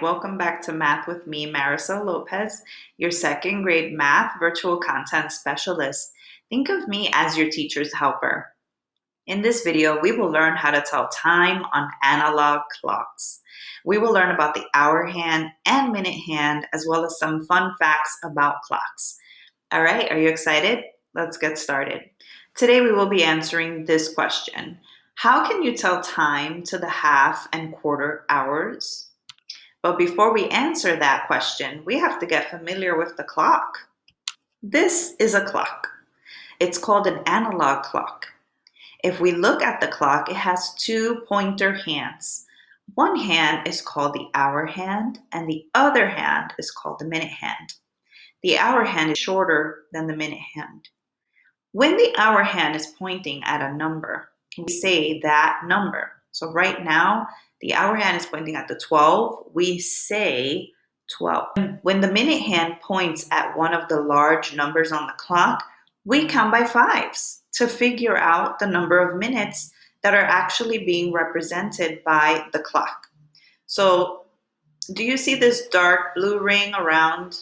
welcome back to Math with me, Marisol Lopez, your second grade math virtual content specialist. Think of me as your teacher's helper. In this video, we will learn how to tell time on analog clocks. We will learn about the hour hand and minute hand, as well as some fun facts about clocks. All right, are you excited? Let's get started. Today, we will be answering this question. How can you tell time to the half and quarter hours? But before we answer that question, we have to get familiar with the clock. This is a clock. It's called an analog clock. If we look at the clock, it has two pointer hands. One hand is called the hour hand, and the other hand is called the minute hand. The hour hand is shorter than the minute hand. When the hour hand is pointing at a number, we say that number. So right now, the hour hand is pointing at the 12. We say 12. When the minute hand points at one of the large numbers on the clock, we count by fives to figure out the number of minutes that are actually being represented by the clock. So do you see this dark blue ring around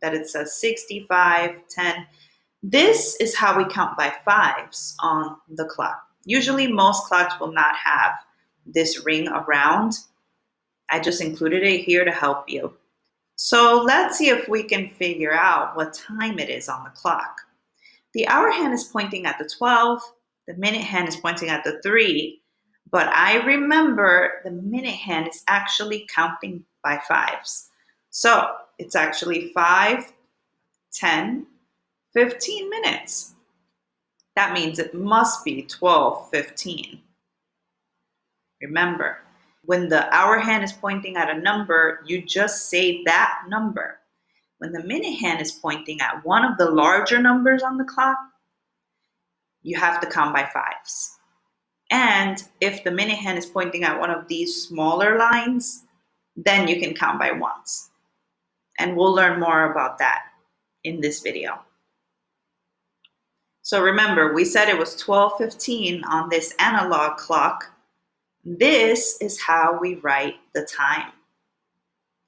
that it says 65, 10? This is how we count by fives on the clock. Usually most clocks will not have this ring around. I just included it here to help you. So let's see if we can figure out what time it is on the clock. The hour hand is pointing at the 12. The minute hand is pointing at the 3. But I remember the minute hand is actually counting by fives. So it's actually 5, 10, 15 minutes. That means it must be 12:15. Remember, when the hour hand is pointing at a number, you just say that number. When the minute hand is pointing at one of the larger numbers on the clock, you have to count by fives. And if the minute hand is pointing at one of these smaller lines, then you can count by ones. And we'll learn more about that in this video. So remember, we said it was 12:15 on this analog clock. This is how we write the time,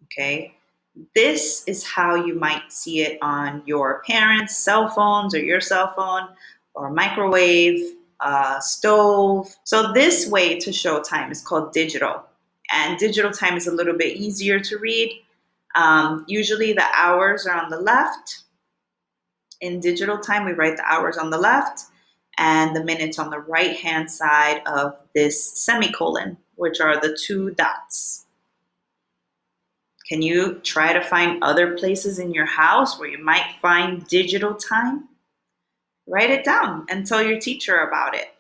okay? This is how you might see it on your parents' cell phones or your cell phone or microwave, stove. So this way to show time is called digital. And digital time is a little bit easier to read. Usually the hours are on the left. In digital time, we write the hours on the left and the minutes on the right-hand side of this semicolon, which are the two dots. Can you try to find other places in your house where you might find digital time? Write it down and tell your teacher about it.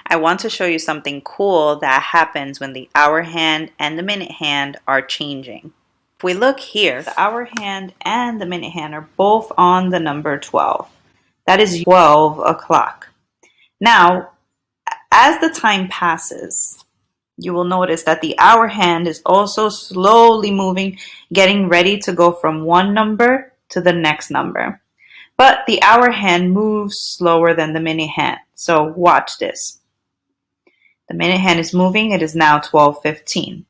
I want to show you something cool that happens when the hour hand and the minute hand are changing. If we look here, the hour hand and the minute hand are both on the number 12. That is 12 o'clock. Now, as the time passes, you will notice that the hour hand is also slowly moving, getting ready to go from one number to the next number. But the hour hand moves slower than the minute hand. So watch this. The minute hand is moving. It is now 12:15.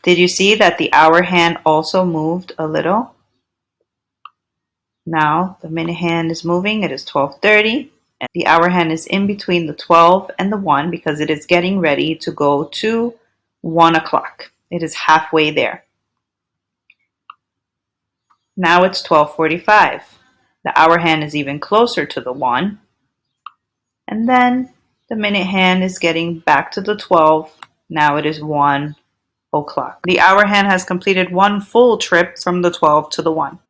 Did you see that the hour hand also moved a little? Now the minute hand is moving. It is 12:30. And the hour hand is in between the 12 and the 1 because it is getting ready to go to 1 o'clock. It is halfway there. Now it's 12:45. The hour hand is even closer to the 1. And then the minute hand is getting back to the 12. Now it is 1 o'clock. The hour hand has completed one full trip from the 12 to the 1.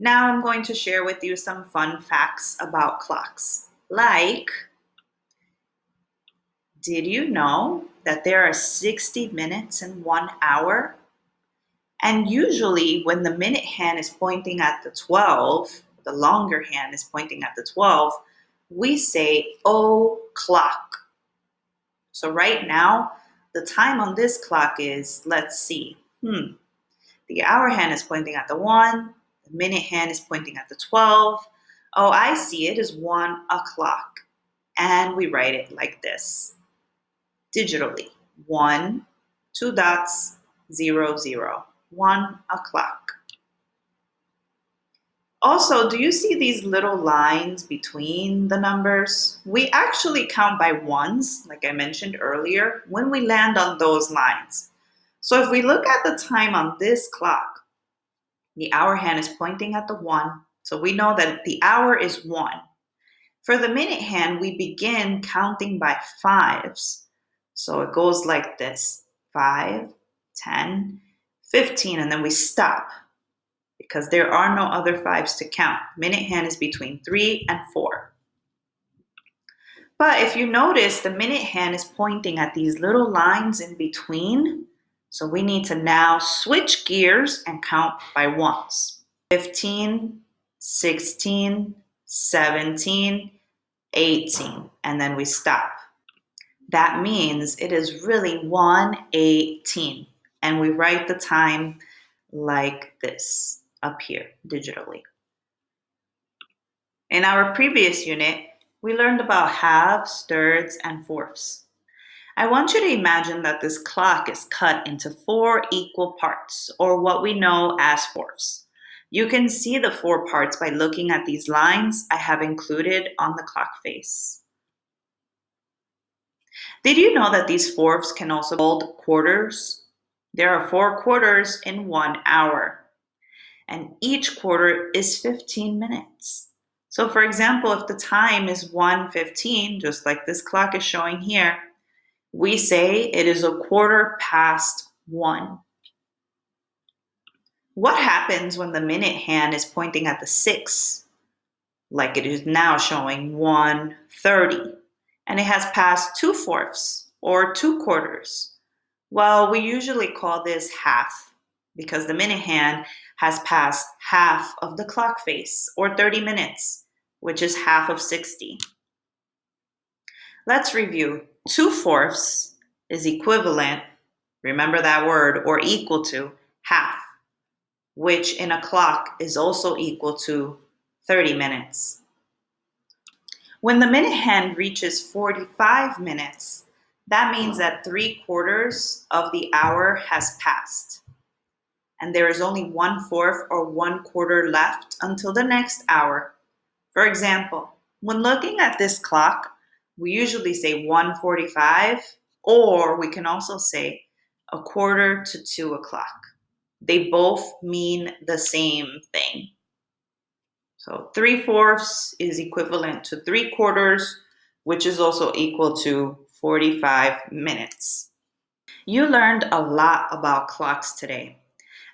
Now I'm going to share with you some fun facts about clocks. Like, did you know that there are 60 minutes in 1 hour? And usually when the minute hand is pointing at the 12, the longer hand is pointing at the 12, we say o'clock. So right now, the time on this clock is, let's see, the hour hand is pointing at the 1, the minute hand is pointing at the 12. Oh, I see, it is 1 o'clock. And we write it like this, digitally, 1, two dots, 0, 0, 1 o'clock. Also, do you see these little lines between the numbers? We actually count by ones, like I mentioned earlier, when we land on those lines. So if we look at the time on this clock, the hour hand is pointing at the 1, so we know that the hour is 1. For the minute hand, we begin counting by fives. So it goes like this: 5, 10, 15, and then we stop because there are no other fives to count. Minute hand is between 3 and 4. But if you notice, the minute hand is pointing at these little lines in between. So we need to now switch gears and count by ones. 15, 16, 17, 18, and then we stop. That means it is really 1:18, and we write the time like this up here digitally. In our previous unit, we learned about halves, thirds, and fourths. I want you to imagine that this clock is cut into 4 equal parts, or what we know as fourths. You can see the 4 parts by looking at these lines I have included on the clock face. Did you know that these fourths can also be called quarters? There are 4 quarters in 1 hour, and each quarter is 15 minutes. So for example, if the time is 1:15, just like this clock is showing here, we say it is a quarter past 1. What happens when the minute hand is pointing at the 6, like it is now showing 1:30, and it has passed 2 fourths or 2 quarters? Well, we usually call this half because the minute hand has passed half of the clock face, or 30 minutes, which is half of 60. Let's review. 2 fourths is equivalent, remember that word, or equal to half, which in a clock is also equal to 30 minutes. When the minute hand reaches 45 minutes, that means that 3 quarters of the hour has passed, and there is only 1/4 or 1/4 left until the next hour. For example, when looking at this clock, we usually say 1:45, or we can also say 1/4 to 2 o'clock. They both mean the same thing. So 3/4 is equivalent to 3 quarters, which is also equal to 45 minutes. You learned a lot about clocks today.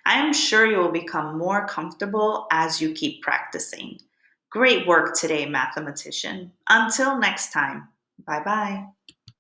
I am sure you will become more comfortable as you keep practicing. Great work today, mathematician. Until next time, bye-bye.